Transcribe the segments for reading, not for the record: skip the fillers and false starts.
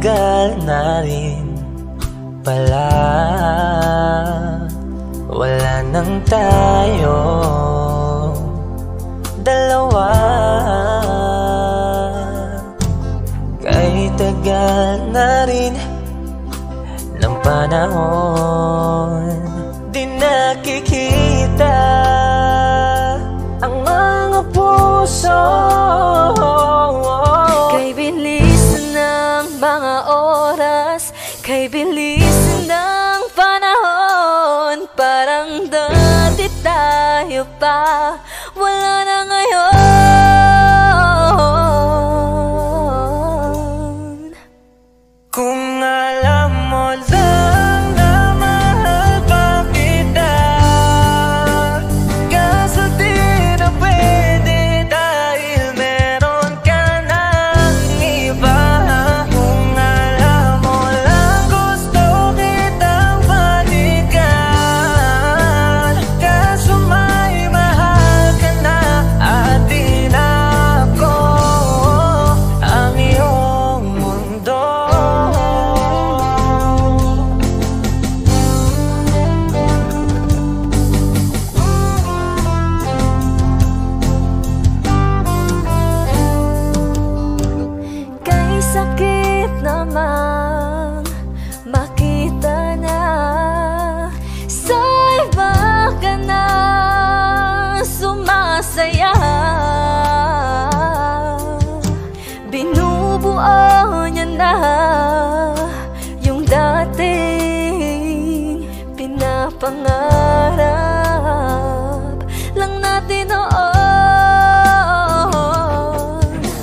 tagal na rin pala, wala nang tayo dalawa. Kay tagal na rin ng panahon, di nakikita ang mga puso. Kay bilis ng mga oras, kay bilis ng panahon, parang dati tayo pa, wala na ngayon. Kung alam mo lang na mahal pa kita, kaso di na pwede dahil meron ka ng iba. Kung alam mo lang gusto kitang balikan, kaso may mahal ka na at di na ako ang iyong mundo. Kay sakit namang makita na sa iba ka na sumasaya. Binubuo niya na yung dating pinapangarap lang natin noon.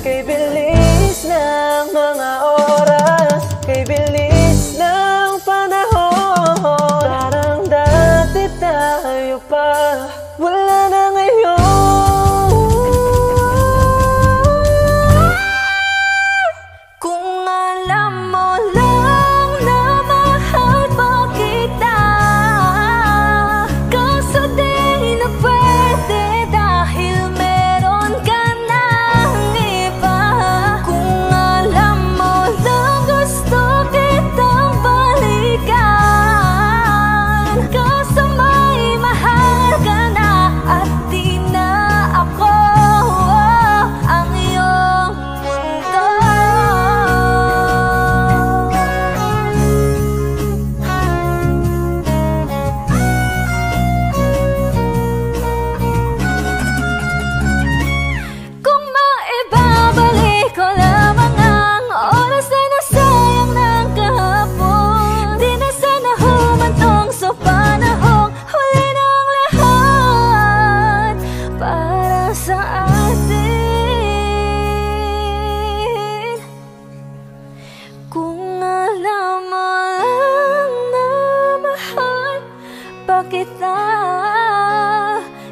Kay bilis ng mga oras, kay bilis ng panahon, parang dati tayo pa, wala na ngayon. Kung alam mo lang na mahal pa kita, kaso di na pwede dahil meron ka ng iba. Kung alam mo lang gusto kitang balikan, kaso may mahal ka na at di na ako ang iyong mundo. Kung maibabalik ko lamang ang oras na nasayang ng kahapon, di na sana humantong sa panahong huli ng lahat para sa atin. Kung alam mo lang na mahal pa kita,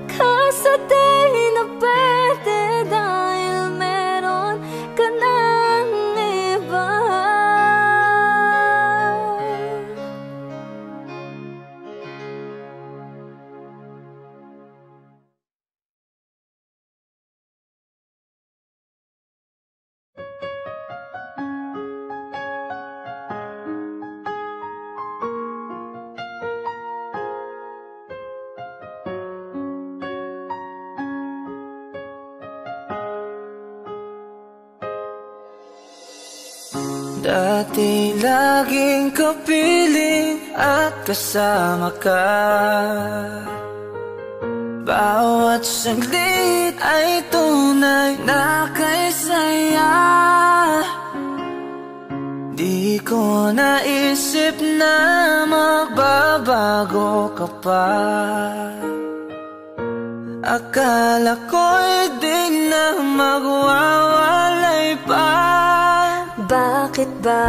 kaso di na pwede dahil meron ka ng iba. Dati laging kapiling at kasama ka, bawat saglit ay tunay na kay saya. Di ko naisip na magbabago ka pa, akala ko'y di na magwawalay pa. Bakit ba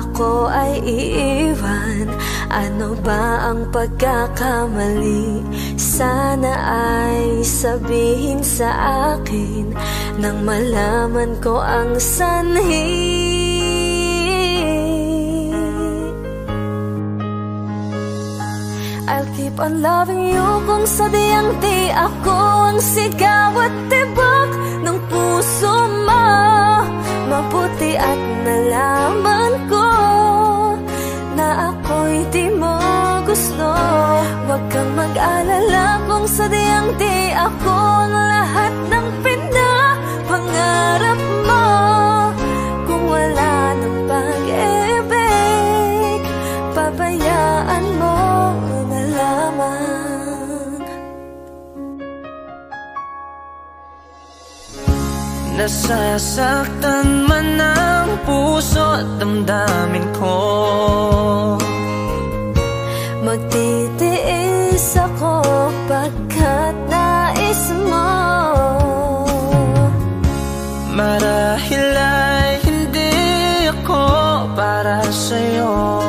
ako ay iiwan? Ano ba ang pagkakamali? Sana ay sabihin sa akin nang malaman ko ang sanhi. I'll keep on loving you kung sadyang di ako ang sigaw at tibok ng puso mo. mabuti at nalaman ko na ako'y di mo gusto. Huwag kang mag-alala kung sadyang di ako ang lahat ng pinapangarap mo. Kung wala ng pag-ibig, pabayaan mo na lamang. Nasasaktan man ang puso at damdamin ko, magtitiis ako pagkat nais mo. Marahil ay hindi ako para sa'yo,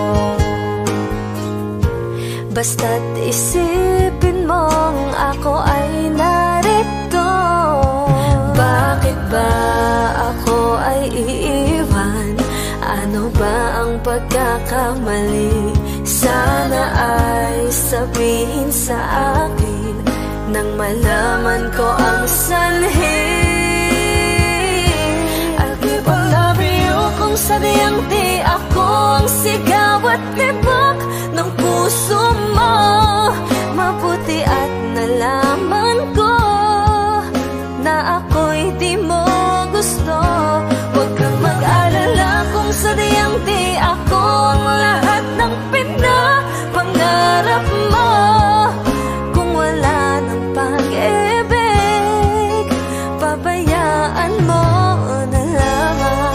basta't isipin mong ako ay narito. Bakit ba ako ay iiwan? Ano ba ang pagkakamali? Sana ay sabihin sa akin nang malaman ko ang sanhi. I'll keep on loving you kung sadyang di ako ang sigaw at tibok ng puso mo. Mabuti at nalaman ko na ako'y di mo gusto. Huwag kang mag-alala kung sadyang di ako ang lahat ng pinapangarap mo. Kung wala ng pag-ibig, pabayaan mo na lamang.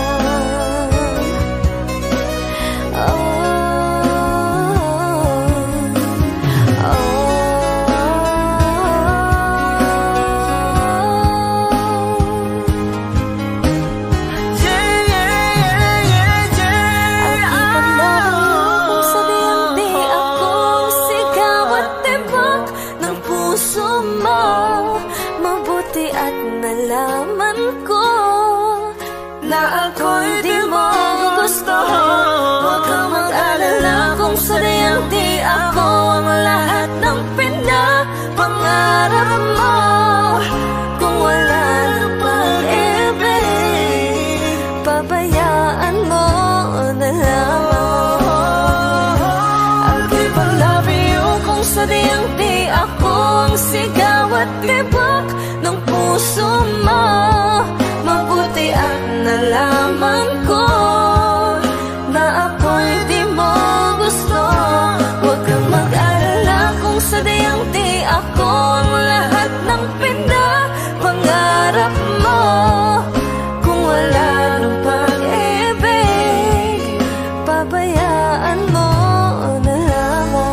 Nalaman ko na ako'y di mo gusto. Huwag kang mag-alala kung sadyang di ako ang lahat ng pinapangarap mo. Kung wala ng pag-ibig, pabayaan mo na lamang. I'll keep on loving you kung sadyang di ako ang sigaw at tibok ng puso mo. Mabuti at nalaman ko na ako'y di mo gusto. Huwag kang mag-alala kung sadyang di ako ang lahat ng pinapangarap mo. Kung wala ng pag-ibig, pabayaan mo na lamang.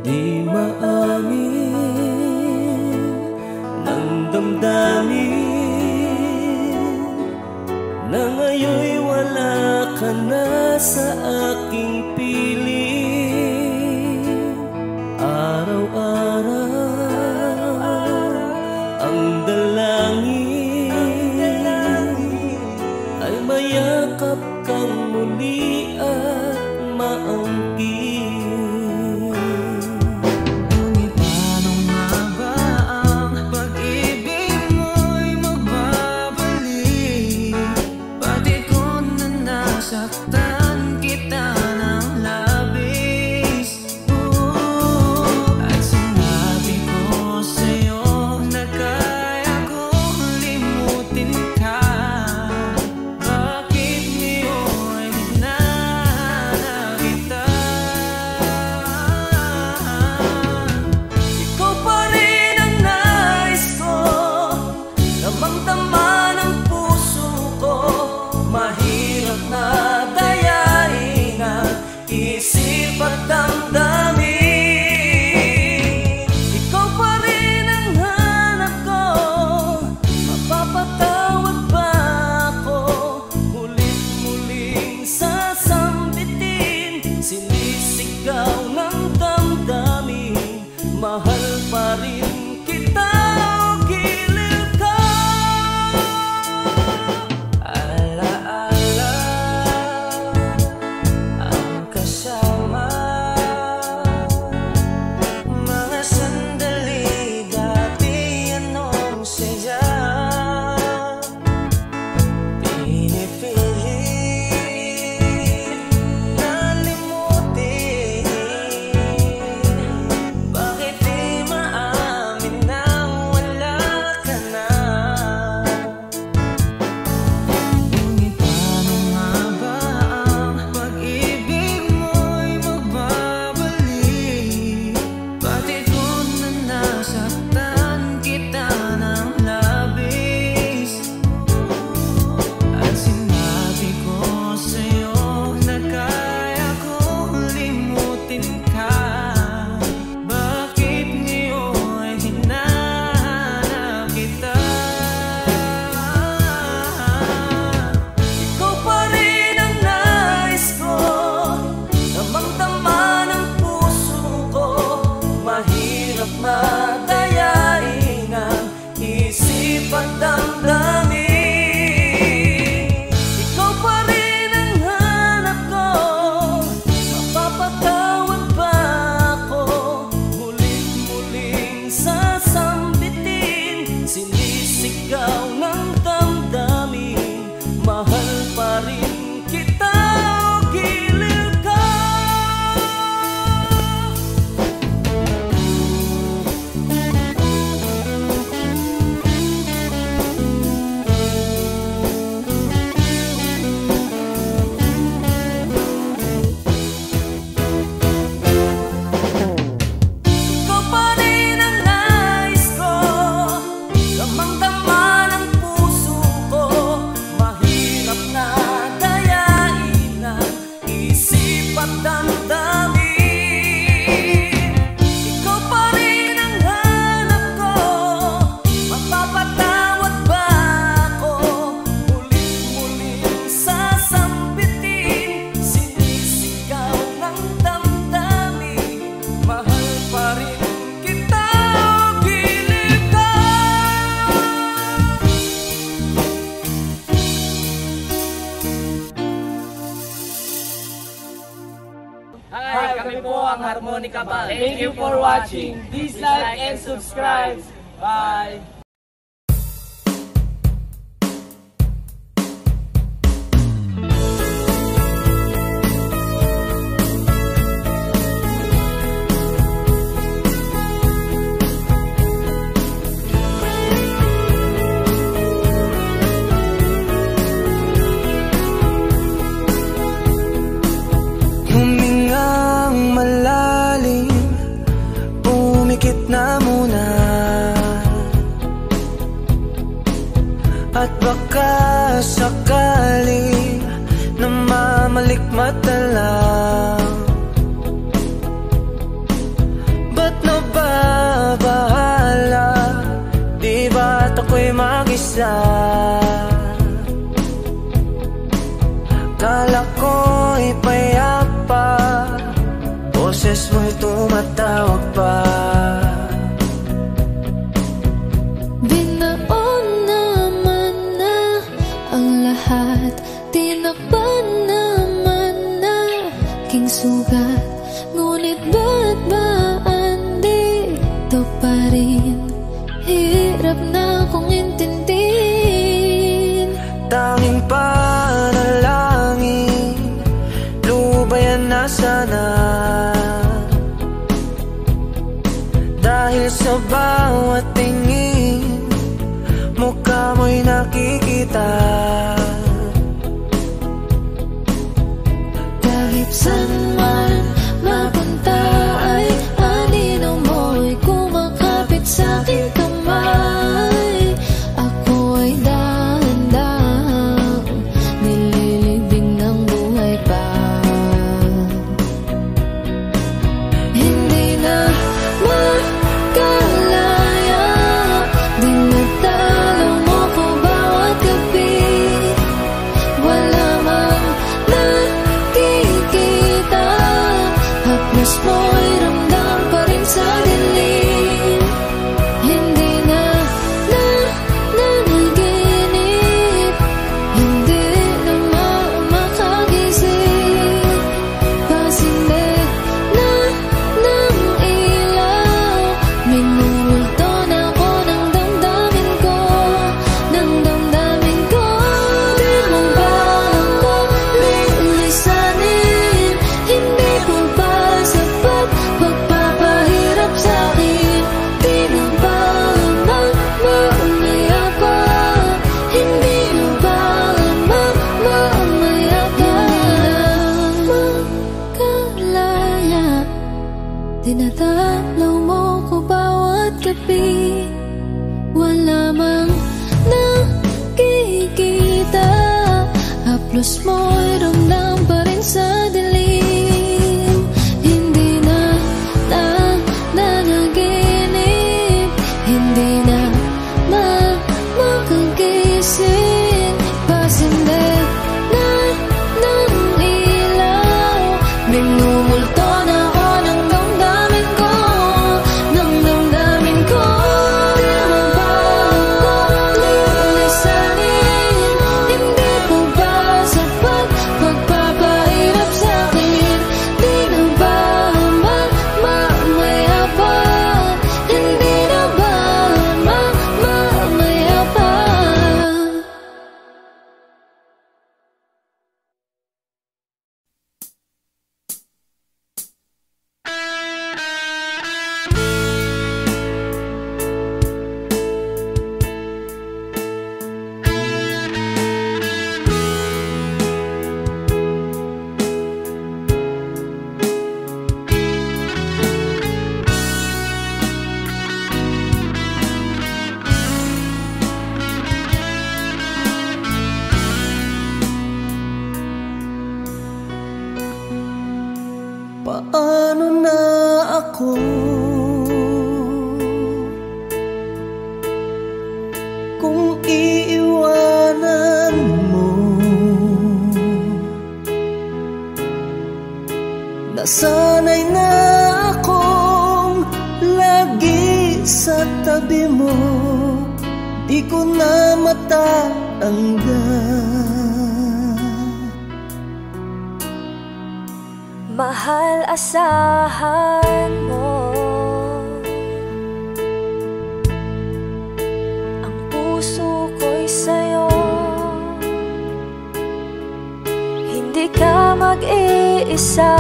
di maamin ng damdamin na ngayon'y wala ka na sa aking piling. Araw-araw ang dalangin ay mayakap kang muli at maangkin. Saktan kita ng po ang Harmonica Band. Thank you for watching. Please like and subscribe. Bye! Na muna at baka sakali na mamalikmata lang. Ba't nababahala? Di ba't ako'y mag-isa? Kala ko'y payapa, boses mo'y tumatawag pa. Tinakpan naman na king sugat, ngunit ba't ba andito pa rin? Hirap na kong intindihin. Tanging panalangin, lubayan na sana. Dahil sa bawat tingin, mukha mo'y nakikita. Saan man mapunta ay anino mo'y kumakapit sa aking kamay. Ako ay dahan-dahang nililibing ng buhay pa. Hindi na makalaya, dinadalaw mo ko bawat gabi. Wala mang haplos mo'y ramdam pa rin sa dilim. Hindi na nanaginip, hindi na makagising. Pasimbe na ng ilaw, minumulto na ako ng damdamin ko, ng damdamin ko. Di mo ba ako lilisanin? Hindi ko ba sapat pagpapahirap sa'kin? Di mo ba mamamaya ka? Hindi mo ba mamamaya ka? Makalaya, dinadalaw mo ko bawat gabi. Wala mang nakikita, haplos mo'y ramdam pa rin sa dilim. Hindi na nanaginip, hindi na makagising. Pasinde na ng ilaw, minumulto na ako ng damdamin ko, ng damdamin ko. Di mo ba ako lilisanin? Hindi ko ba sapat pagpapahirap sa'kin? Di na ba mamamaya pa? Hindi na ba mamamaya pa? Paano na ako kung iiwanan mo? Nasanay na akong lagi sa tabi mo, di ko na matatanggal. Mahal, asahan mo ang puso ko'y sa'yo. Hindi ka mag-iisa,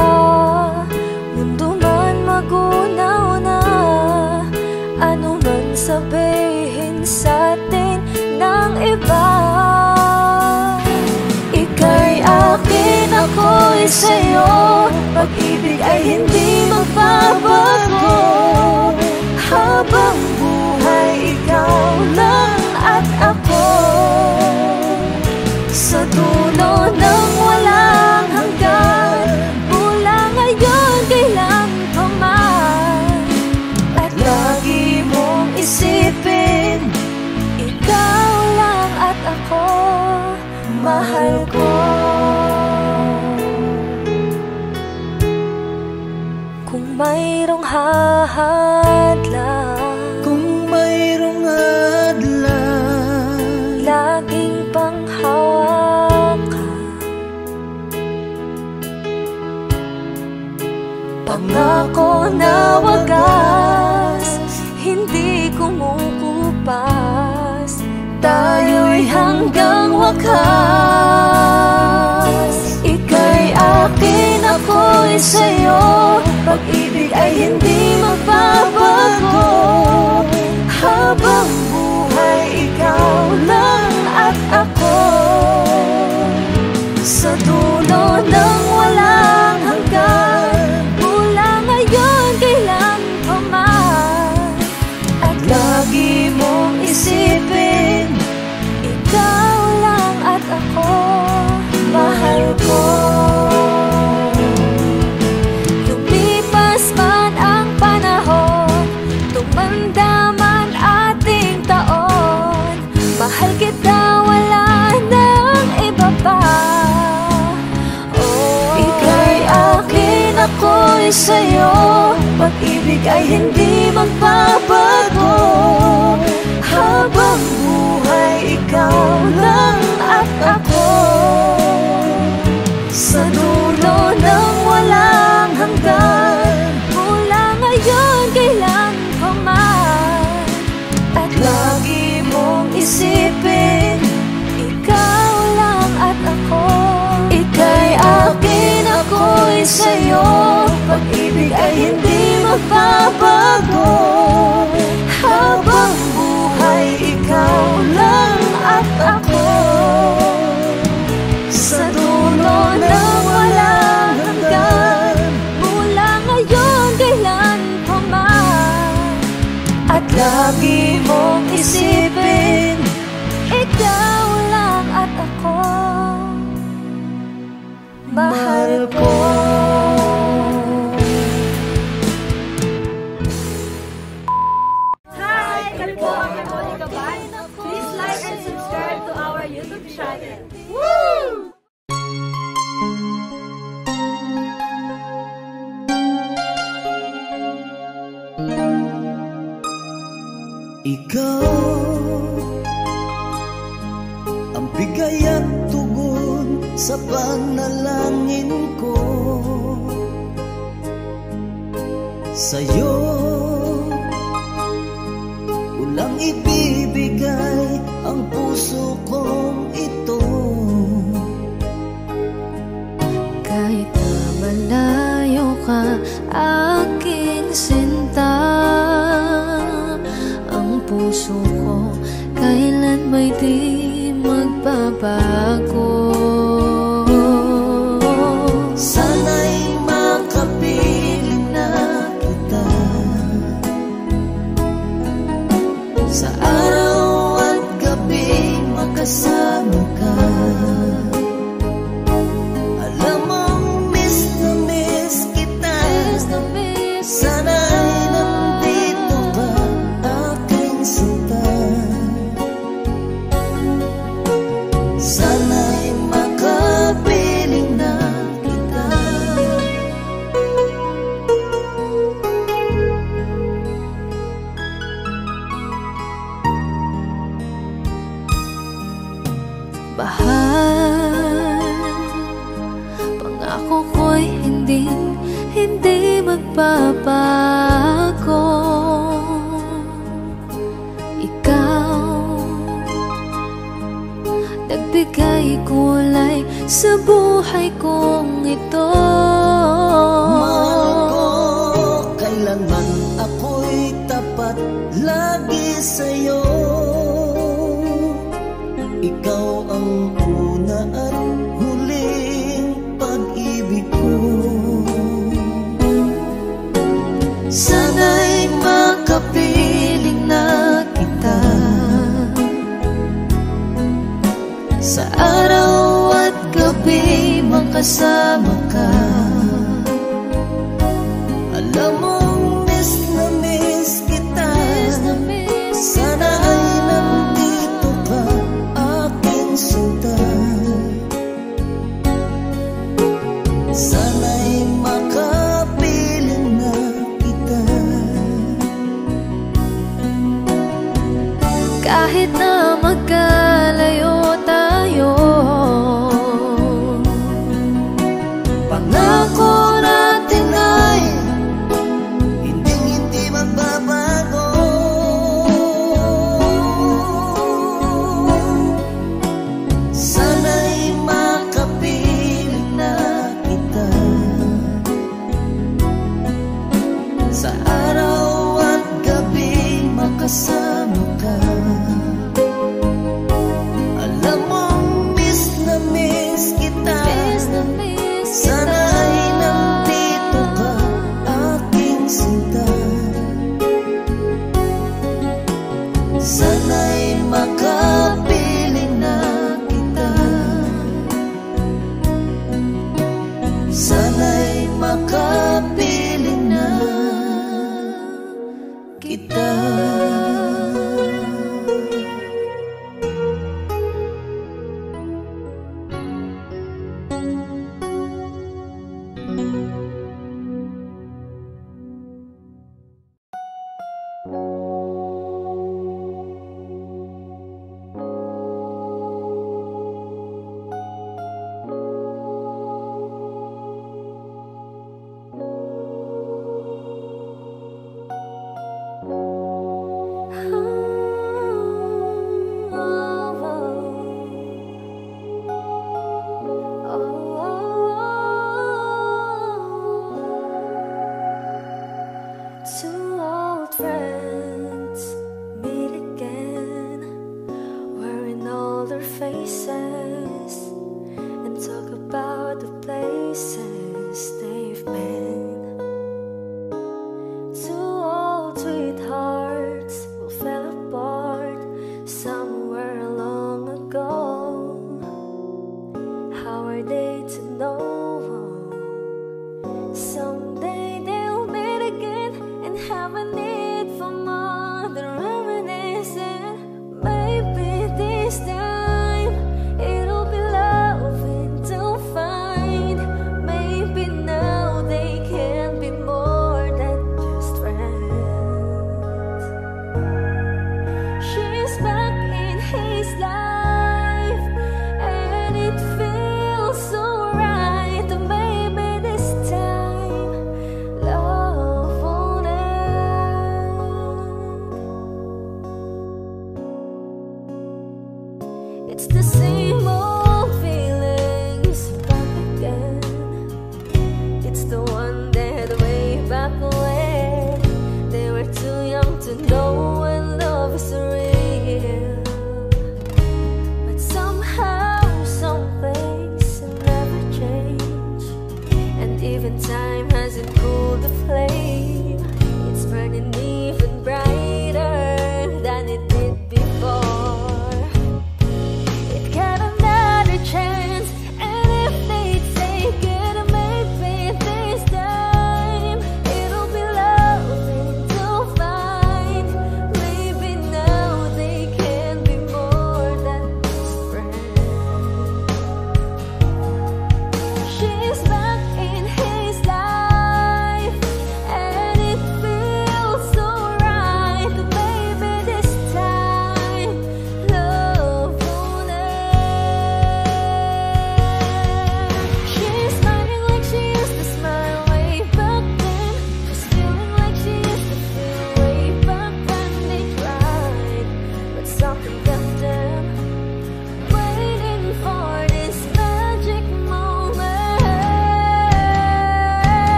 mundo man magunaw na. Ano man sabihin sa'tin ng iba, ika'y akin, ako'y sa'yo. Pag-ibig ay hindi magbabago. Habang buhay, ikaw lang at ako. Sa dulo ng walang hanggan, mula ngayon kailan pa man. At lagi mong isipin, ikaw lang at ako, mahal ko. Kung mayroong hadlang, kung mayroong hadlang, laging panghawakan. Pangako na wagas, hindi kumukupas. Tayo'y hanggang wakas. Ika'y akin, ako'y sa'yo. Pag-ibig ay hindi magbabago. Habang buhay, ikaw lang at ako. Sa dulo ng walang hanggan, mula ngayon kailan pa man. At lagi mong isipin, ikaw lang at ako, mahal ko. Lumipas man ang panahon, tumanda man ating taon, mahal kita, wala nang iba pa. Ika'y akin, ako'y sa'yo. Pag-ibig ay hindi magbabago. Habang buhay, ikaw lang at ako. Sa dulo ng walang hanggan, mula ngayon kailan pa man. At lagi mong isipin, ikaw lang at ako. Ika'y akin, ako'y sa'yo. Pag-ibig ay hindi magbabago. Habang buhay, ikaw lang at ako. Sa dulo ng walang hanggan, mula ngayon kailan pa man. At lagi mong isipin, ikaw lang at ako, mahal ko. Hi! Kami po ang Monica Band. Please like and subscribe to our YouTube channel. Woo! ikaw ang bigay at tugon sa panalangin ko. Sa'yo ulang ibibigay ang puso kong ito. Kahit na malayo ka, aking sinta, ang puso ko kailan may di magbabago. Sana'y makapiling na kita sa araw at gabi, makasama ka. Alam mong miss na miss kita. Sana'y nandito ka, aking sinta. Sana'y makapiling na kita. Bahal, pangako ko'y hindi nagbabago. Ikaw nagbigay kulay sa buhay kong ito. Mahal ko, kailanman ako'y tapat lagi sa'yo. Ikaw ang una at huling pag-ibig ko. Sana'y makapiling na kita sa araw at gabi, makasama ka. Alam mong miss na miss kita. Sana ay nandito ka, aking sinta. Sana'y makapiling na kita. Kahit na magkalayo tayo, pangako natin ay hindi magbabago. Sana'y makapiling na kita sa araw at gabi, makasama ka. Alam mong miss na miss kita. Sana ay nandito ka, aking sinta. Sana'y makapiling na kita. Sana'y makapiling na kita. Two old friends meet again, wearing older faces, and talk about the places they've been. Two old sweethearts who fell apart somewhere long ago. How are they to know? Someday they'll meet again and have a need for more than reminiscing. Maybe this time it'll be loving to find. Maybe now they can be more than just friends. She's back in his life and it feels so right. Maybe this time love won't end. It's the same old feelings back again. It's the one that way back when they were too young to know when love is real. But somehow, something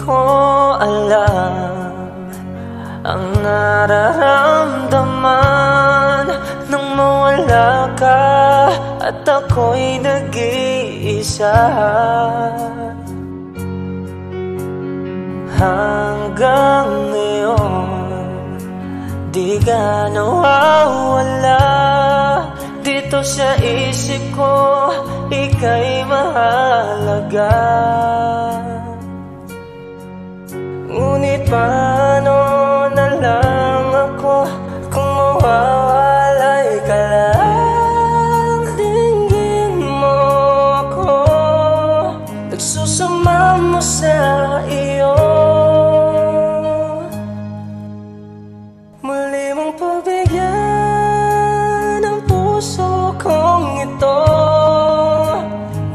ko alam ang nararamdaman nang mawala ka at ako'y nag-iisa. Hanggang ngayon di ka nawawala dito sa isip ko, ika'y mahalaga. Ngunit paano na lang ako kung mawawalay ka lang? Dinggin mo ako, nagsusama mo sa iyo. Muli mong pagbigyan ang puso kong ito,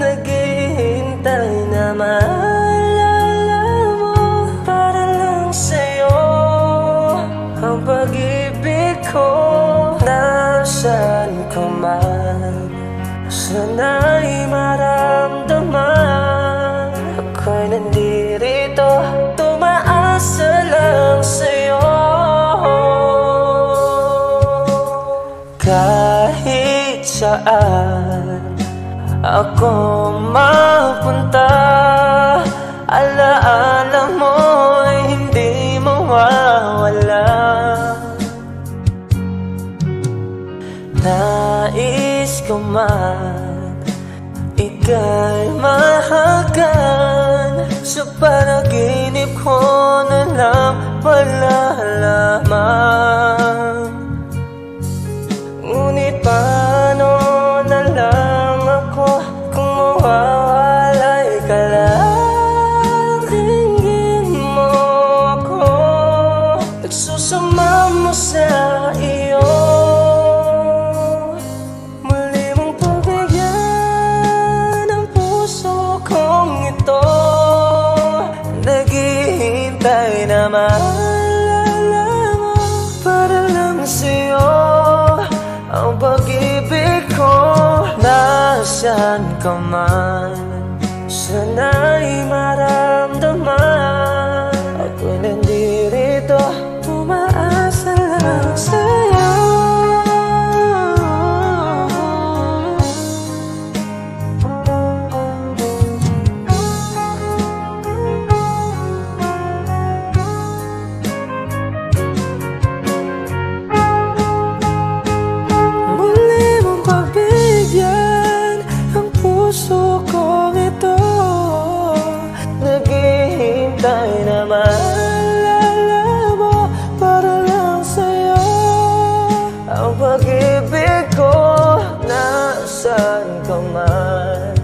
naghihintay na maalala mo para lang sa'yo ang pag-ibig ko. Nasaan ka man, sana'y maramdaman, ako'y nandirito, tumaasa lang sa'yo. Kahit saan ako mapunta, alaala mo'y hindi mawawala. Nais ko man ika'y mahagan, sa panaginip ko na lang malalaman. Ngunit paano na lang ako kung mawawalay ka lang? Dinggin mo ako, nagsusama mo sa iyo. Muli mong pagbigyan ang puso kong ito, naghihintay na maalala mo para lang sa'yo ang pag-ibig ko. Nasaan ka man, sana'y maramdaman, ako'y nandirito, umaasa lang sa'yo. Puso kong ito, naghihintay na maalala mo para lang sa'yo ang pag-ibig ko. Nasaan ka man,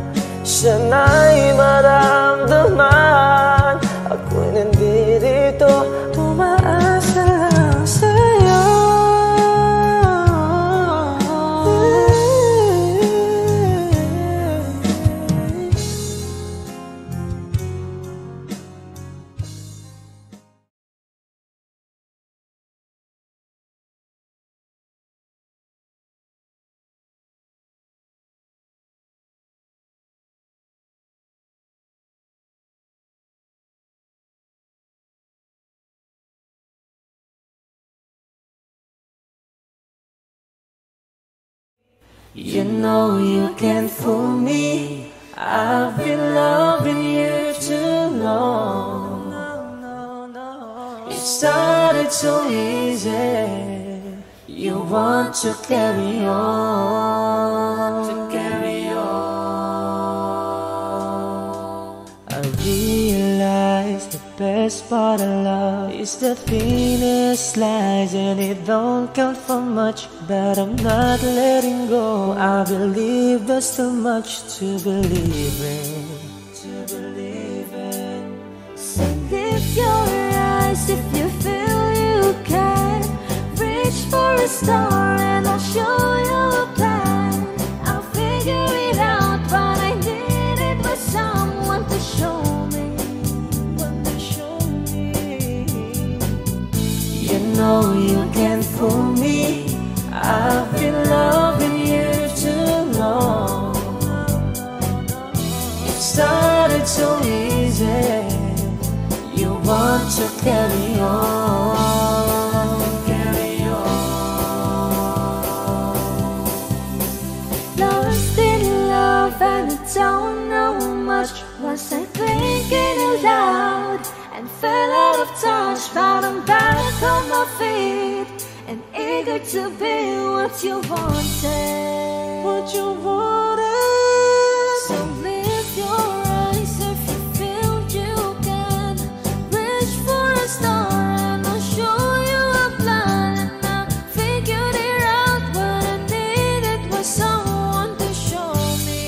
sana'y maramdaman, ako'y nandirito, tumaasa lang sa'yo. You know you can't fool me, I've been loving you too long. It started so easy, you want to carry on, I realize the best part of love is the thinnest slice, and it don't count for much, but I'm not letting go. I believe there's too much to believe in, So lift your eyes if you feel you can. Reach for a star and I'll show you a plan. I'll figure it out, but I needed was someone to show me. You know you can't fool me, I've been loving you too long. It started so easy, want to carry on, carry on. Lost in love and I don't know much. Was I thinking aloud and fell out of touch? But I'm back on my feet and eager to be what you wanted, what you wanted. So lift your eyes if you feel you can. Reach for a star and I'll show you a plan. And I figured it out. What I needed was someone to show me.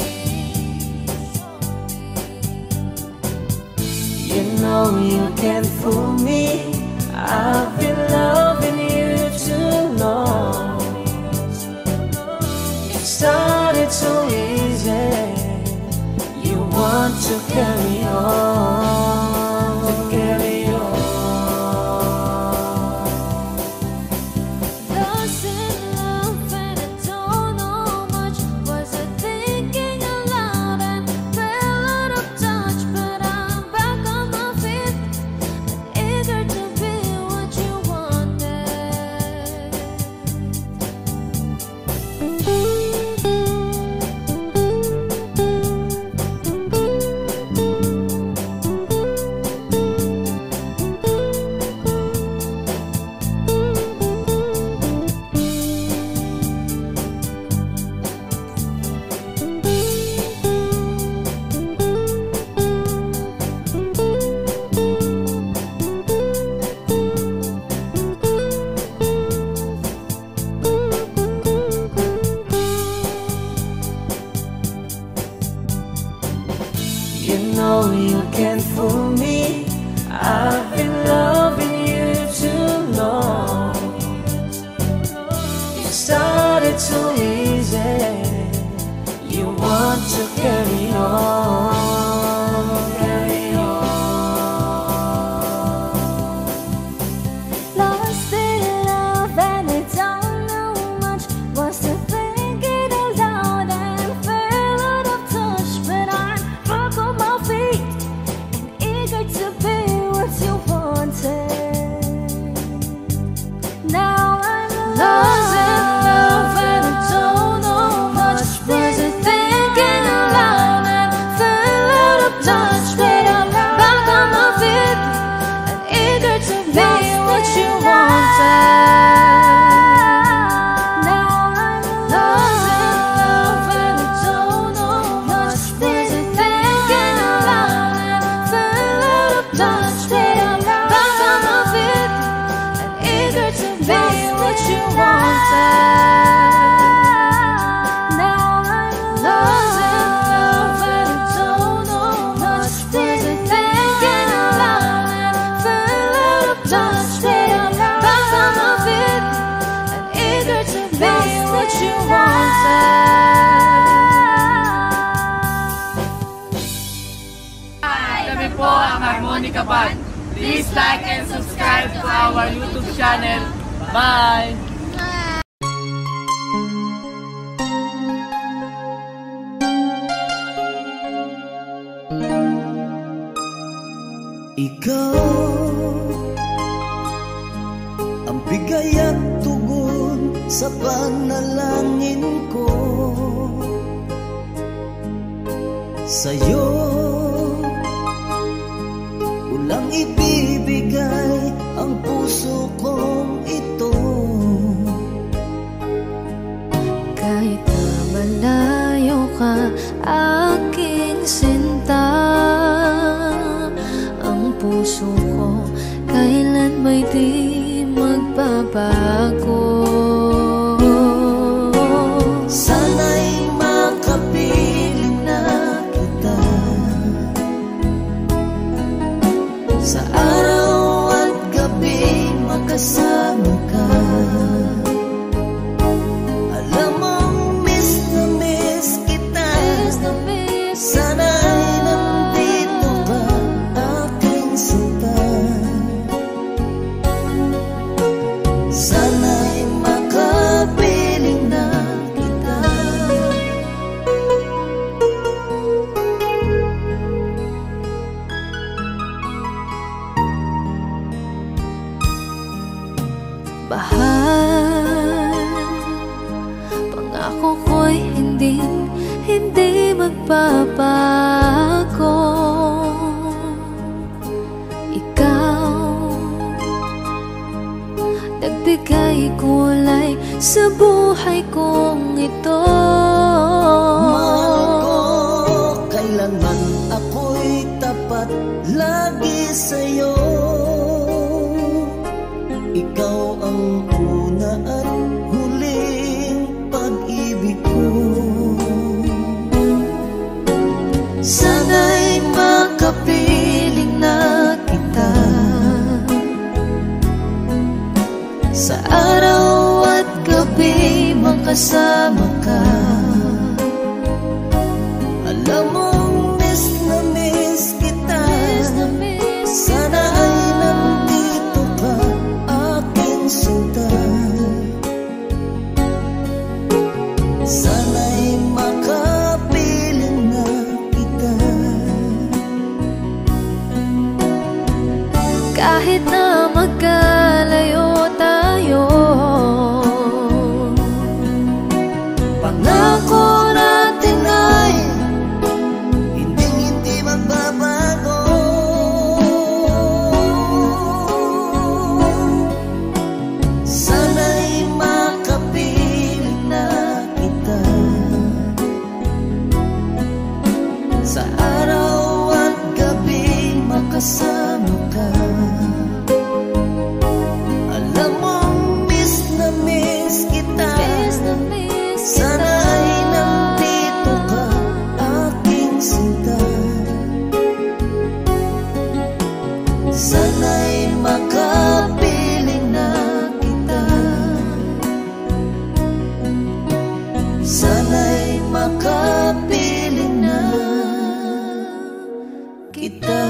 You know you can't fool me. I've been loving you too long. It started so easy. You want to carry on, to carry on. Lost in love and I don't know much. Was I thinking aloud and fell out of touch? But I'm back on my feet and eager to be what you wanted. You know you can't fool me. I've been loving you too long. It started so easy. You want to carry on, carry on. Lost in love and I don't know much. Was I thinking aloud and fell out of touch? But I'm back on my feet and eager to be what you wanted. Now I'm lost in love and I don't know much. Was I thinking aloud and fell out of touch? But I'm back on my feet and eager to be what you wanted. Now I'm lost in love and I don't know much. Was I thinking aloud and fell out of touch? But I'm back on my feet and eager to be what you wanted. Now I'm lost in love and I don't know much. Was I thinking aloud and fell out of touch? But I'm back on my feet and eager to be what you wanted. Kami po ang Harmonica Band. Please like and subscribe to our YouTube channel. Bye! Ikaw ang bigay at tugon sa panalangin ko. Sa'yo ulang ibibigay ang puso kong ito. Kahit na malayo ka, aking sinta, ang puso ko kailan may di magbabago. Sana'y makapiling na kita sa araw at gabi, makasama ka. Alam mong miss na miss kita. Sana'y kailanman ako'y tapat lagi sa'yo. Ikaw ang una at huling pag-ibig ko. Sana'y makapiling na kita sa araw at gabi, makasama ka. Alam mong miss na miss kita. Sana ay nandito ka, aking sinta. Sana'y makapiling na kita. Kahit na magkalayo tayo, pangako natin ay hindi magbabago. Sana'y makapiling na kita sa araw at gabi, makasama ka. Alam mong miss na miss kita. Sana ay nandito ka, aking sinta. Sana'y makapiling na kita. Sana'y makapiling na kita.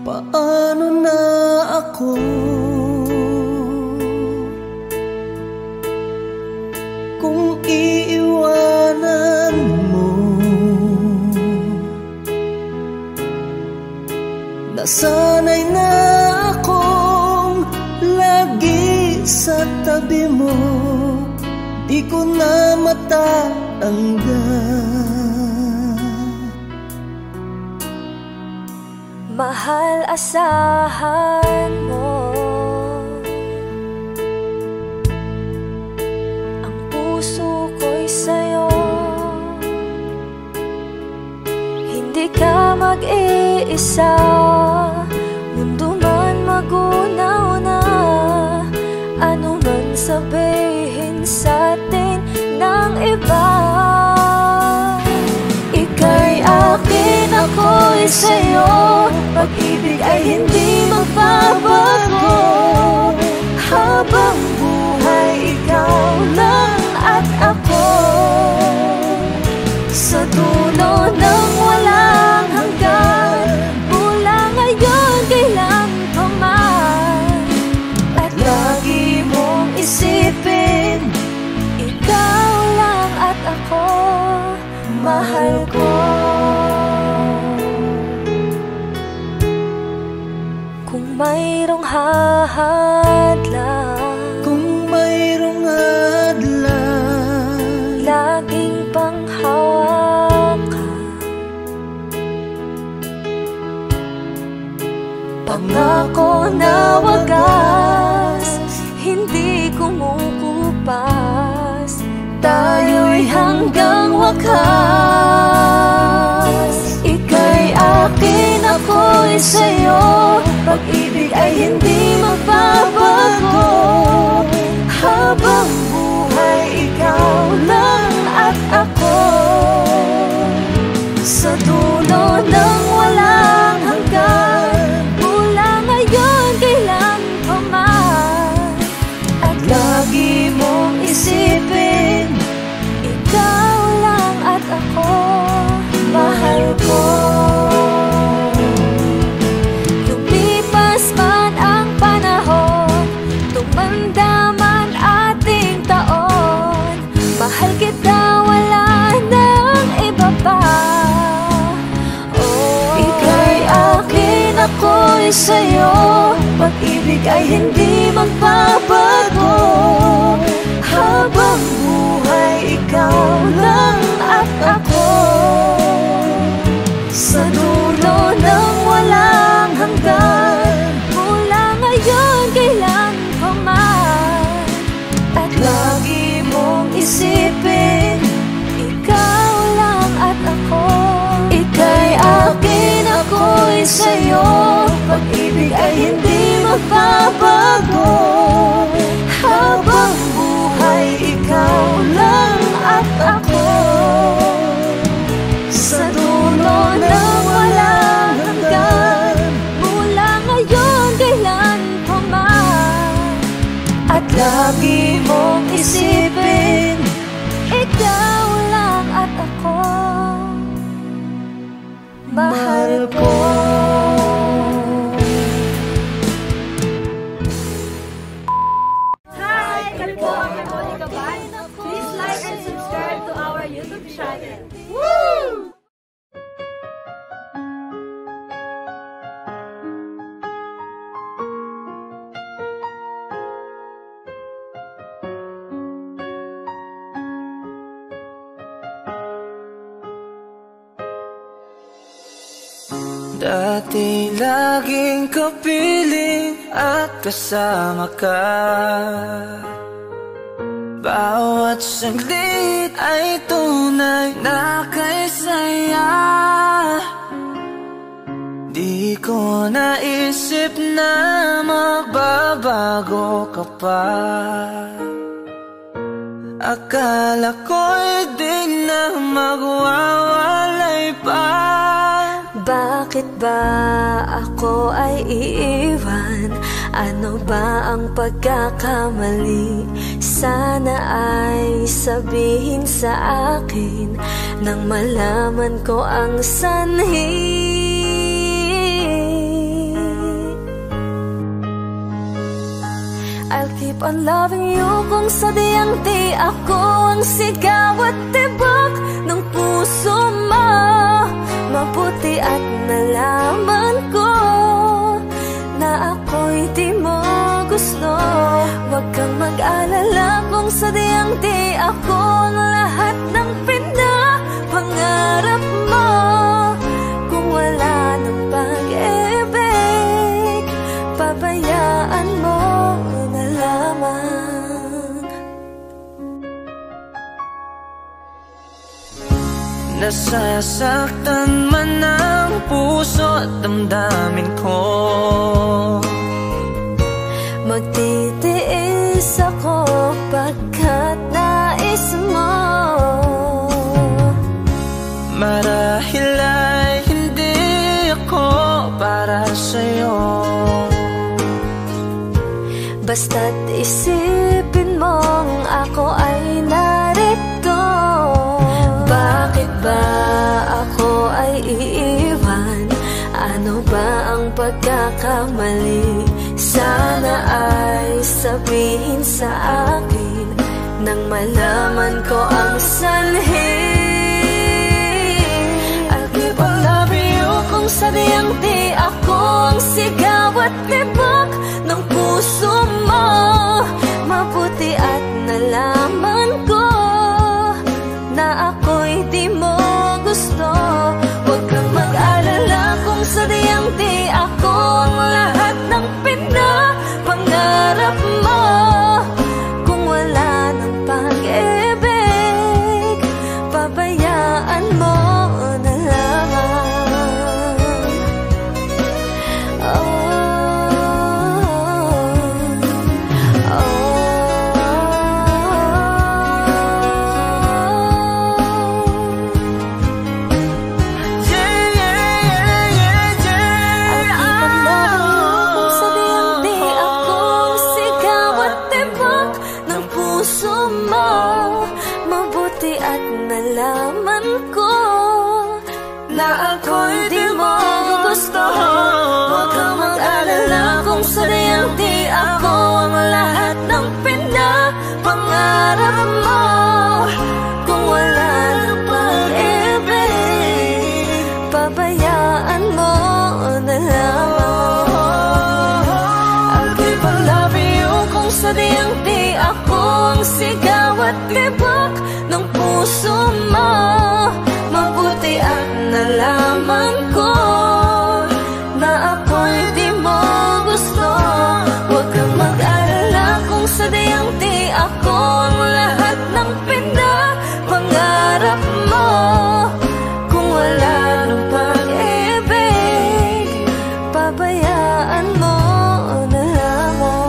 Paano na ako kung iiwanan mo? Nasanay na akong lagi sa tabi mo, di ko na matanggal. mahal, asahan mo. Ang puso ko'y sa'yo. Hindi ka mag-iisa, mundo man magunaw na. Ano man sabihin sa'tin ng iba, ika'y akin, ako'y sa'yo. Pag-ibig ay hindi magbabago. Habang buhay, ikaw lang at ako. Sa dulo ng walang hanggan, mula ngayon kailan pa man. At lagi mong isipin, ikaw lang at ako, mahal ko. Kung mayroong hadlang, kung mayroong hadlang, laging panghawakan. Pangako na wagas, hindi kumukupas. Tayo'y hanggang wakas. Ika'y akin, ako'y sa'yo. Pag-ibig ay hindi magbabago. Habang buhay, ikaw lang at ako. Sa dulo ng walang hanggan, mula ngayon kailan pa man. At lagi mong isipin, ikaw lang at ako, mahal ko. ako'y sa'yo, pag-ibig ay hindi magbabago. Habang buhay, ikaw lang at ako. Sa dulo ng walang hanggan, mula ngayon kailan pa man. At lagi mong isipin, ikaw lang at ako. Ika'y akin, ako'y sa'yo, pag-ibig ay hindi magbabago. Habang buhay, ikaw lang at ako. Sa dulo ng walang hanggan, mula ngayon kailan pa man. At lagi mong isipin, ikaw lang at ako. Mahal ko. Hi! Kami po ang Monica Ban. Please like and subscribe to our YouTube channel. Woo! Dati laging kapiling at kasama ka. Bawat saglit ay tunay na kay saya. Di ko naisip na magbabago ka pa. Akala ko'y di na magwawalay pa. Bakit ba ako ay iiwan? Ano ba ang pagkakamali? Sana ay sabihin sa akin nang malaman ko ang sanhi. I'll keep on loving you kung sadyang di ako ang sigaw at tibok ng puso mo. Mabuti at nalaman ko na ako'y di mo gusto. Huwag kang mag-alala kung sadyang di ako ang lahat ng pinapangarap mo. Kung wala ng pag-ibig, pabayaan mo na lamang. Nasasaktan man ang puso at damdamin ko. Magtitiis ako pagkat nais mo. Marahil ay hindi ako para sa'yo. Basta't isipin mong ako ay narito. Bakit ba ako ay iiwan? Ano ba ang pagkakamali? Sana ay sabihin sa akin nang malaman ko ang sanhi. I'll keep on loving you kung sadyang di ako ang sigaw at tibok ng puso mo. Mabuti at nalaman ko na ako'y di mo gusto. Huwag kang mag-alala kung sadyang di ako ang lahat ng pinapangarap mo. Kung wala ng pag-ibig, pabayaan mo na lamang. Nalaman ko na ako'y di mo gusto. Huwag kang mag-alala kung sadyang di ako ang lahat ng pinapangarap mo. Kung wala ng pag-ibig, pabayaan mo na lamang. sigaw at tibok ng puso mo. Mabuti at nalaman ko na ako'y di mo gusto. Huwag kang mag-alala kung sadyang di ako ang lahat ng pinapangarap mo. Kung wala ng pag-ibig, pabayaan mo na lamang.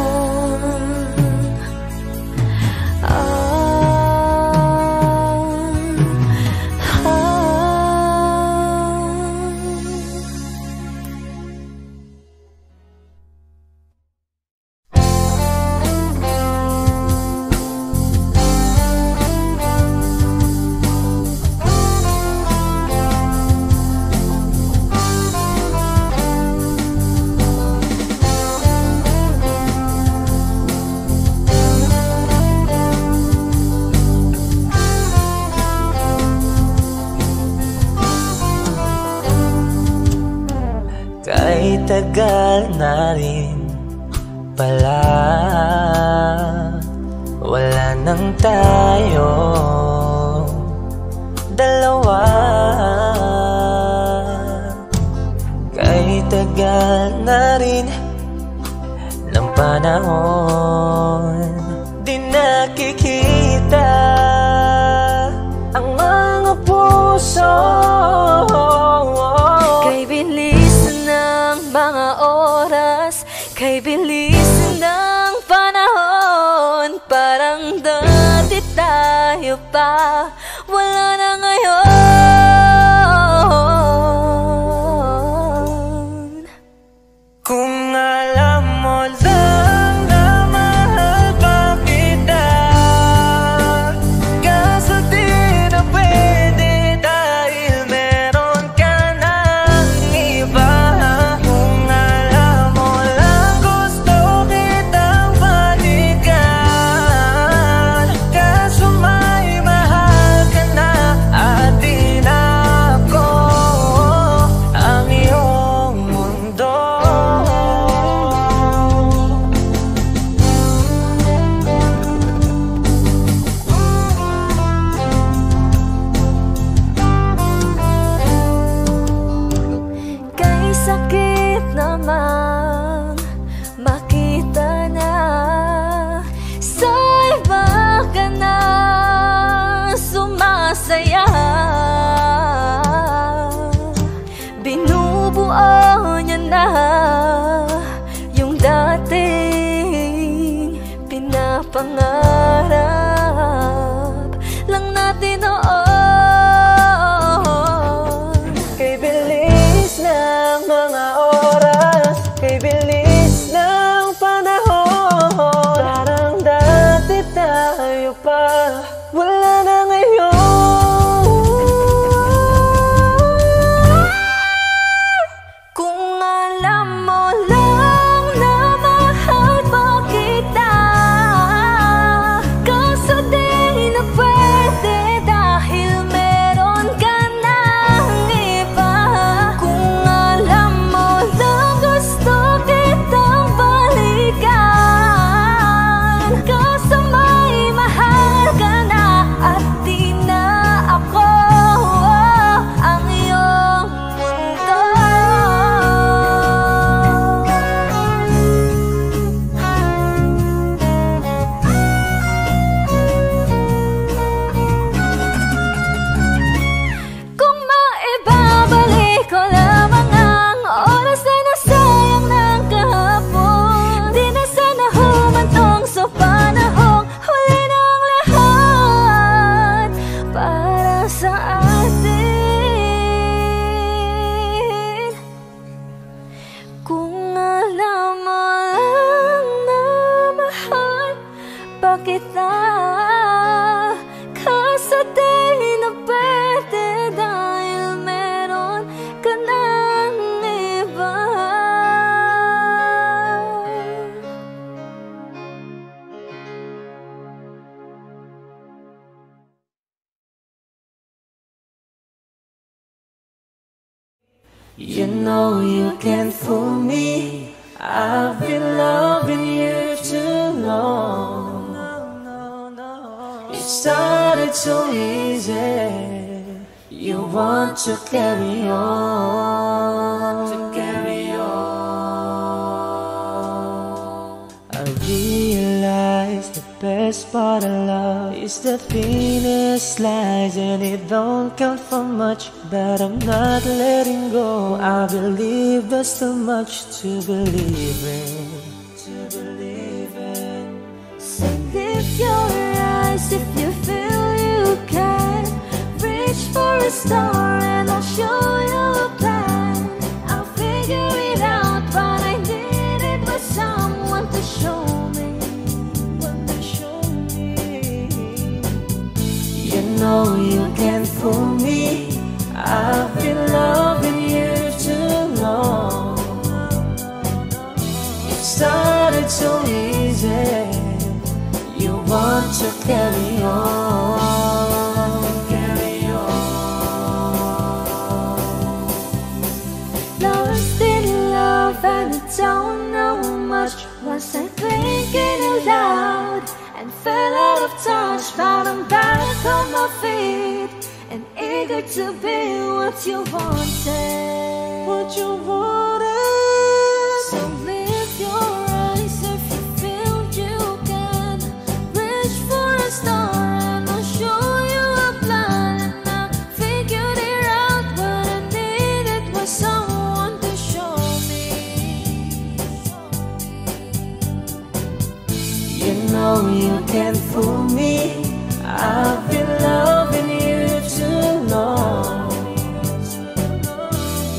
Kahit tagal na rin pala, wala nang tayo dalawa. Kahit tagal na rin ng panahon, di nakikita ang mga puso. Kay bilis ng mga oras, kay bilis ng panahon, parang dati tayo pa, wala na ngayon. Kung alam mo lang na mahal pa kita, kaso di na pwede dahil meron ka ng iba. Kung alam mo lang gusto kitang balikan, kaso may mahal ka na at di na ako ang iyong mundo. Kay sakit namang makita na sa iba ka na sumasaya. Binubuo niya na yung dating pinapangarap lang natin noon. Kay bilis ng mga oras, kay bilis ng panahon, parang dati tayo pa, wala na ngayon. Kung alam mo lang na mahal pa kita, kaso di na pwede dahil meron ka ng iba. Kung alam mo lang gusto kitang balikan, kaso may mahal ka na at di na ako ang iyong mundo. Kung maibabalik ko lamang ang oras na nasayang ng kahapon, di na sana humantong sa panahong huli ng lahat para sa atin. Kung alam mo lang na mahal pa kita, kaso di na pwede dahil meron ka ng iba. You know you can't fool me, I've been loving you too long. It started so easy. You want to carry on, I realize the best part of love is the thinnest slice, and it don't count for much, but I'm not letting go. I believe there's too much to believe in, So lift your eyes if you feel you can. Reach for a star and I'll show you a plan. I'll figure it out, but I needed was someone to show me. You know you can't fool me. I've been loving you too long. It started so easy. You want to carry on, Lost in love and I don't know much. Was I thinking aloud and fell out of touch? But I'm back on my feet and eager to be what you wanted. So lift your eyes if you feel you can. Reach for a star and I'll show you a plan. And I figured it out, what I needed was someone to show me. You know you can't fool me. I've been loving you too long.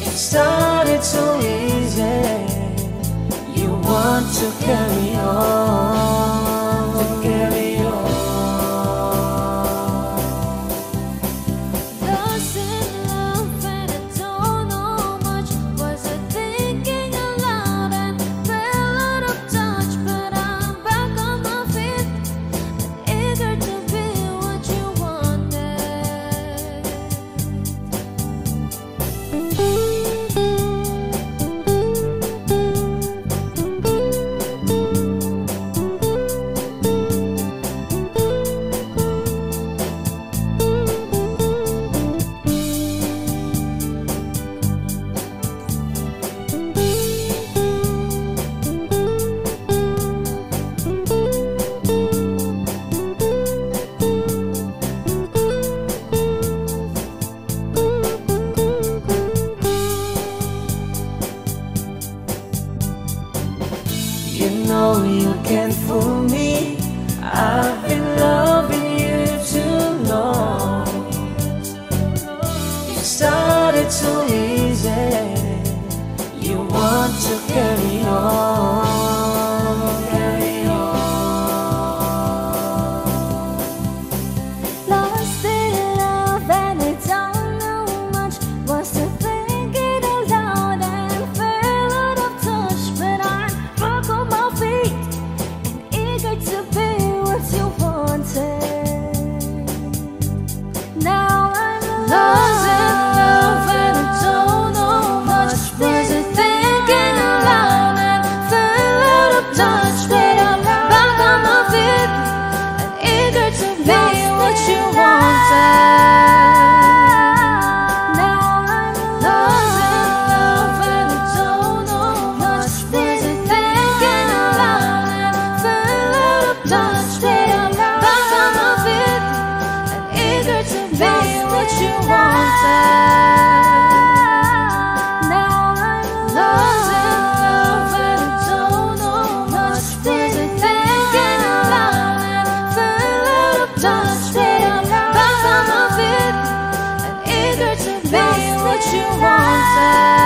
It started so easy. You want to carry on, Lost in love and I don't know much. Was I thinking aloud and fell out of touch? But I'm back on my feet and eager to be what you wanted. You know you can't fool me. I've been loving you too long. It started so easy. You want to carry on, Lost in love and I don't know much. Was I thinking aloud and fell out of touch? But I'm back on my feet and eager to be what you wanted. Now I'm lost in love and I don't know much. Was I thinking aloud and fell out of touch? But I'm back on my feet and eager to be what you wanted. Now I'm lost in love and I don't know much. Was I thinking aloud and fell out of touch? But I'm back on my feet and eager to be what you wanted. Now I'm lost in love and I don't know much. Was I thinking aloud and fell out of touch? But I'm back on my feet and eager to be what you wanted.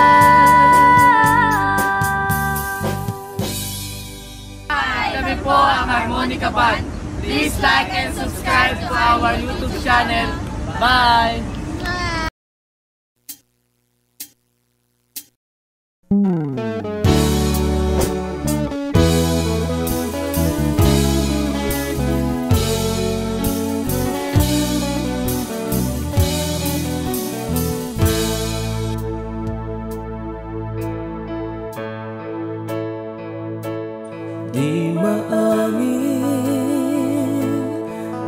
Kami po ang Harmonica Band. Please like and subscribe to our YouTube channel. Bye! Di maamin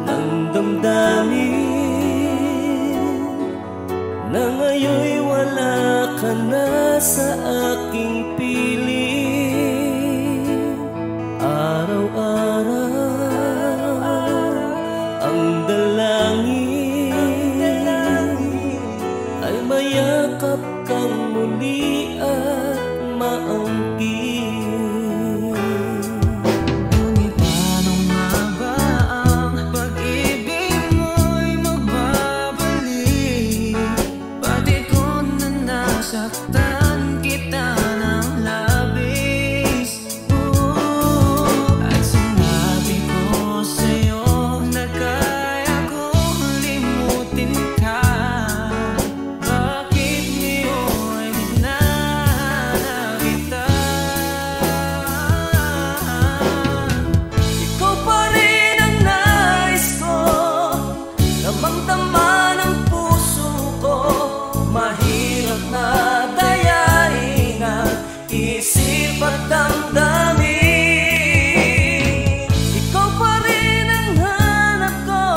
ng sa aking piling. Araw-araw ang dalangin ay mayakap kang muli at maangkin. Ngunit paano nga ba ang pag-ibig mo'y magbabalik? Pati ko na nasaktan kita ng labis. At sinabi ko sa'yo na kaya kong limutin ka. Bakit ngayon hinahanap kita? Ikaw pa rin ang nais ko, damang-dama ng puso ko. Mahirap na dayain ang isip at damdamin. Ikaw pa rin ang hanap ko,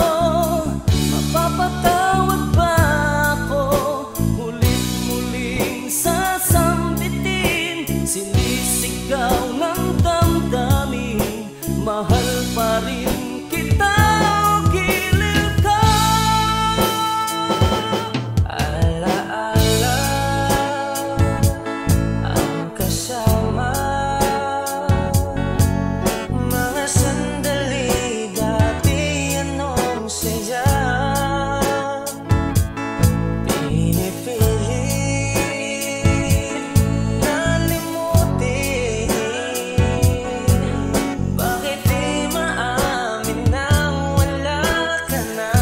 mapapatawad ba ako? Mulit-muling sasambitin, sinisigaw ng damdamin. Mahal pa rin kita o giliw ka. Alaala ang kasama, mga sandali dati anong saya. Pinipilit na limutin, bakit di maamin na wala ka na?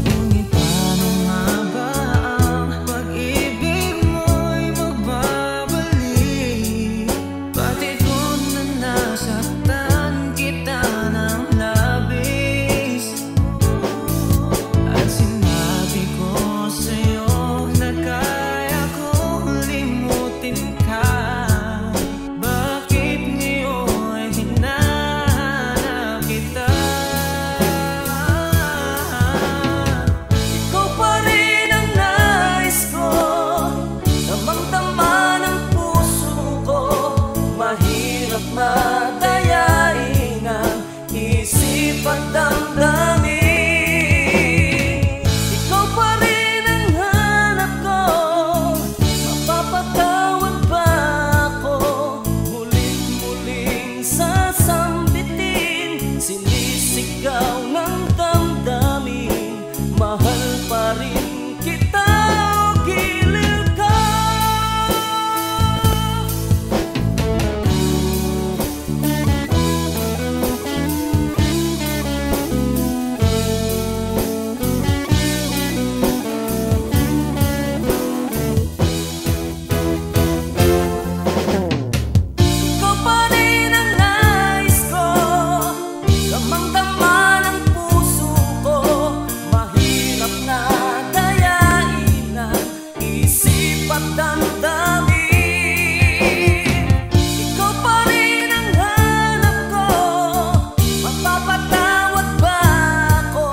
Ngunit paano nga ba ang pag-ibig mo'y magbabalik? Pati ko na nasaktan kita ng labis. At sinabi ko sa'yo na kaya kong limutin ka. Bakit ngayon hinahanap kita? Ikaw pa rin ang nais ko, damang-dama ng puso ko. Mahirap madayain ang isip at damdamin. Ikaw pa rin ang hanap ko, mapapatawad ba ako? Mulit-muling sasambitin, sinisigaw ng damdamin. Mahal pa rin kita o giliw ka. Ikaw pa rin ang nais ko, damang-dama ng puso ko. Mahirap na dayain ang isip at damdamin. Ikaw pa rin ang hanap ko, mapapatawad ba ako?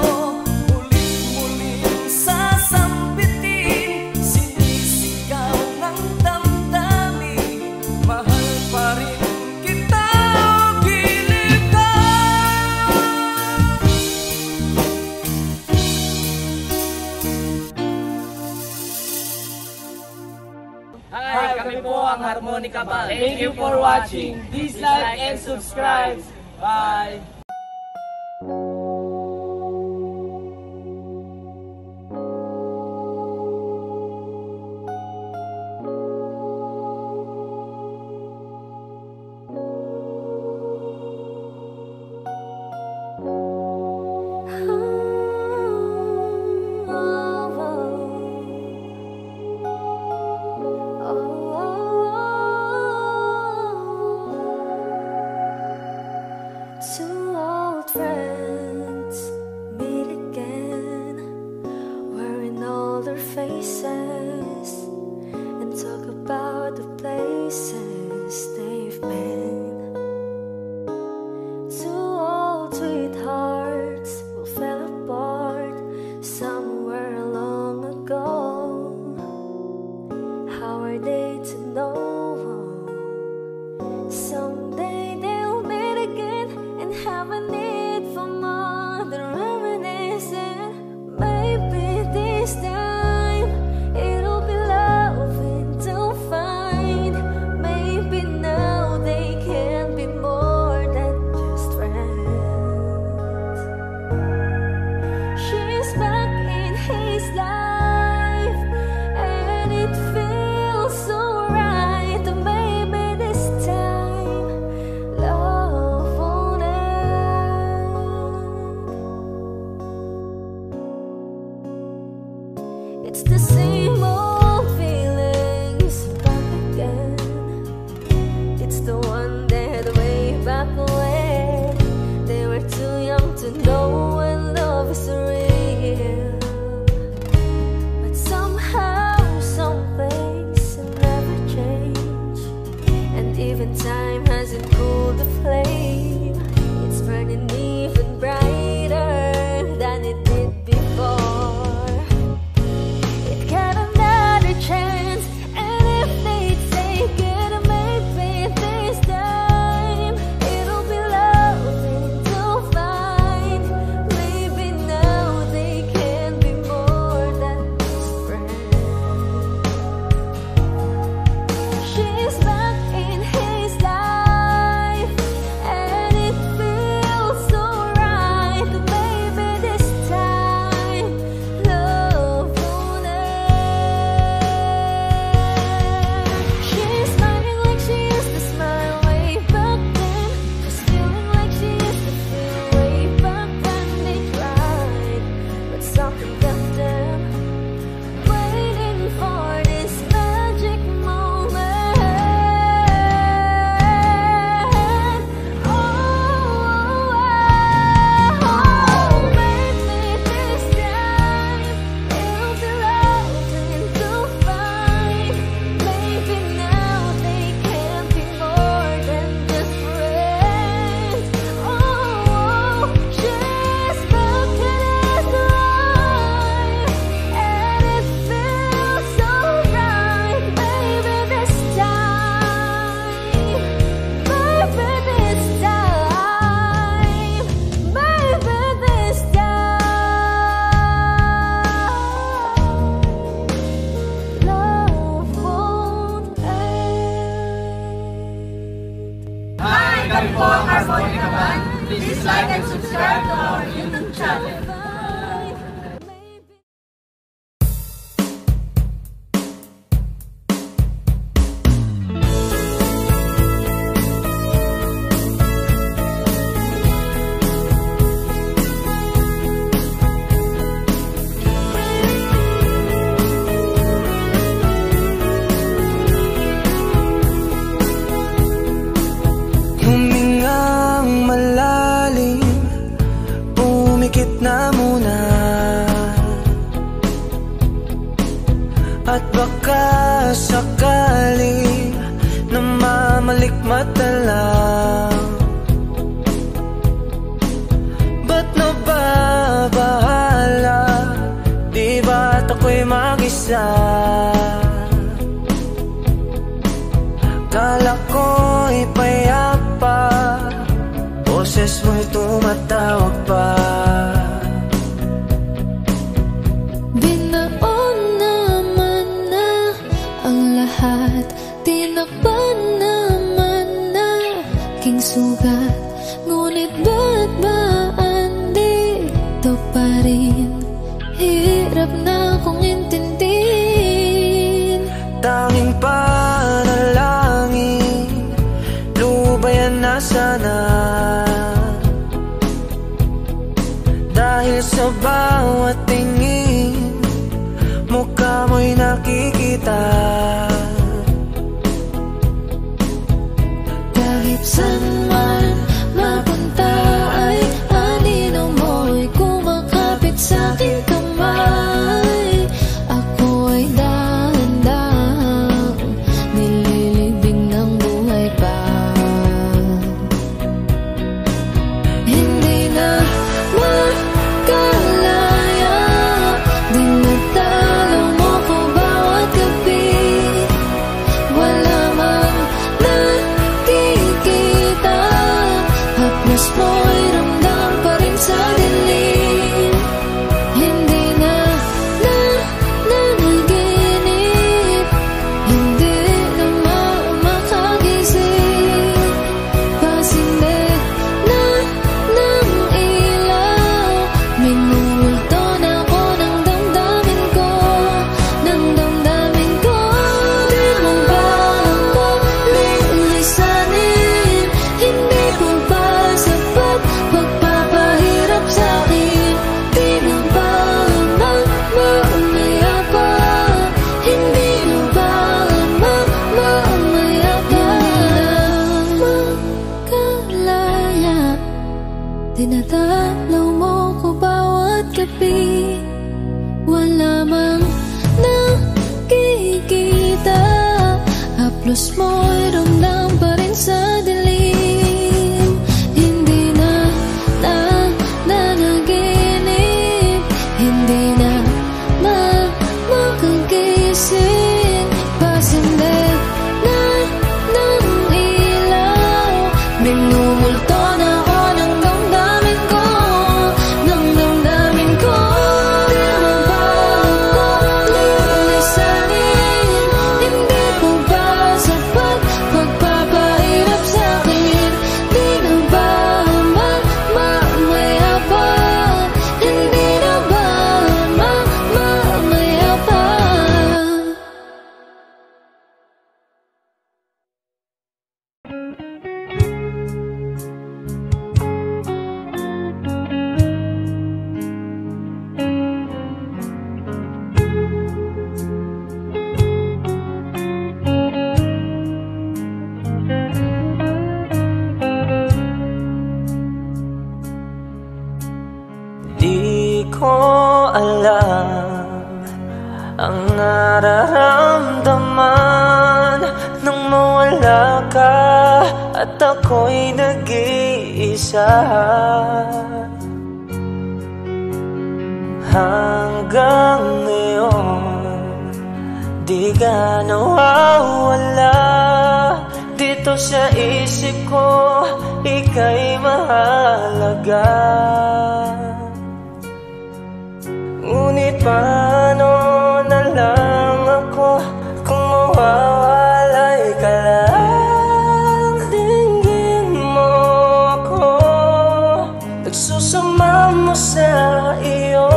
Mulit-muling sasambitin, sinisigaw ng damdamin. Mahal pa rin kita o giliw ka. Hi, kami po ang Harmonica Band. Thank you for watching. Please like and subscribe. Bye! Two old friends meet again, wearing older faces, and talk about the places they've been. Two old sweethearts will fell apart somewhere long ago. same old feelings back again. It's the one they had way back when they were too young to know when love is real. But somehow, some things never change, and even time hasn't cooled the flame. It's burning even brighter than it did before. It got another chance, and if they take it, maybe this time it'll be loving to find. Maybe now they can be more than just friends. She's back in his life, and it feels so right. Maybe this time love won't end. She's smiling like she used to smile way back then. She's feeling like she used to feel way back when they tried, but something kept them waiting for this magic moment. Oh, maybe this time it'll be loving to find. Maybe now they can be more than just friends. Oh, she's back in his life, and it feels so right. Maybe this time, maybe this time, maybe this time, love won't end. Hi! Kami po ang Harmonica Band. Please like and subscribe to our YouTube channel. Humingang malalim, pumikit na muna, at baka sakali namamalikmata lang. Ba't nababahala? Di ba't ako'y mag-isa? Kala ko'y payapa, boses mo'y tumatawag pa. Binaon naman na ang lahat, tinakpan naman na king sugat. Ngunit ba't ba andito pa rin? Hirap na kong intindihin. Tanging panalangin, lubayan na sana. Dahil sa bawat tingin, mukha mo'y nakikita. Kahit saan man mapunta ay anino mo'y kumakapit sa'king kamay. Ako ay dahan-dahang nililibing ng buhay pa. Hindi na makalaya, dinadalo mo ko bawat gabi. Wala mang nakikita Kilos mo'y ramdam pa rin sa dilim. Hindi na nanaginip, hindi na makagising. Pasindig na ng ilaw, minumulto na ako ng damdamin ko, ng damdamin ko. Di mo ba ako lilisanin? Hindi ko ba sapat magpapahirap sa'kin? Di na ba mamaya pa? Hindi na ba mamaya pa? Di ko alam ang nararamdaman nang mawala ka at ako'y nag-iisa. Hanggang ngayon di ka nawawala dito sa isip ko, ika'y mahalaga. Ngunit paano na lang ako kung mawawalay ka lang? Dinggin mo ako, nagsusama mo sa iyo.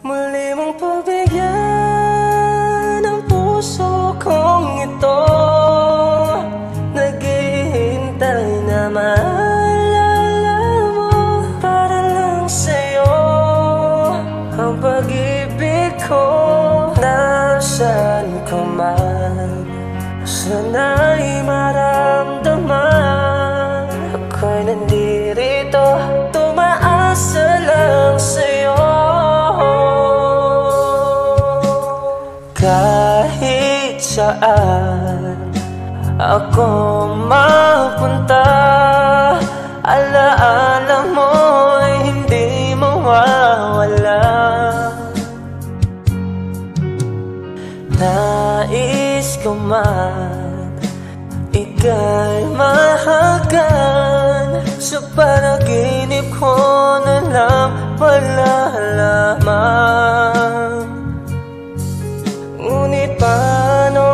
Muli mong pagbigyan ang puso kong ito, naghihintay na maalala mo para lang sa'yo. Ang pag-ibig ko nasaan ko man, sana'y maramdaman. Ako'y nandirito, tumaasa lang sa'yo. Kahit saan ako mapunta, alaala mo'y hindi mawawala. Nais ko man ika'y mahagan, sa panaginip ko na lang malalaman. Ngunit paano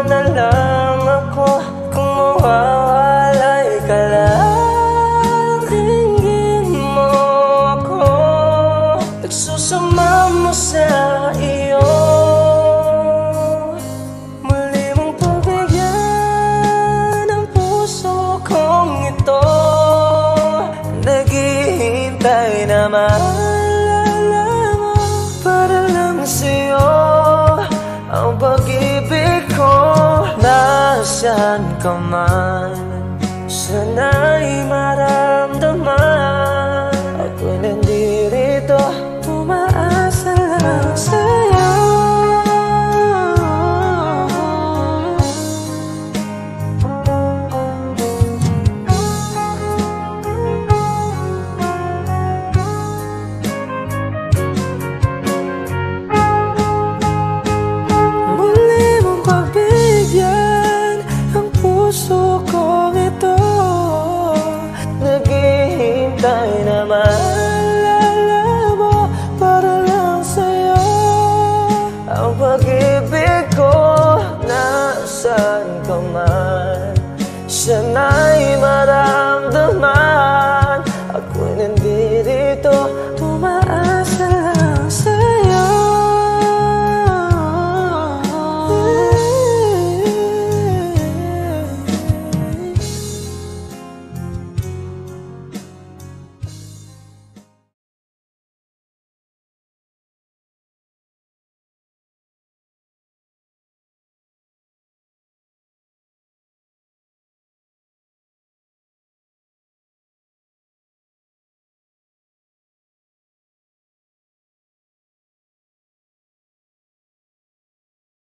na lang ako kung mawawalay ka lang? Dinggin mo ako, nagsusama mo sa iyo. Muli mong pagbigyan ang puso kong ito, naghihintay na maalala mo para lang sa'yo. Ang pag-ibig ko nasaan ka man, sana'y maramdaman. Ako'y nandirito, tumaasa lang sa'yo. Naghihintay na maalala mo para lang sa'yo. Ang pag-ibig ko nasaan ka man, sana'y maramdaman. Ako'y nandirito,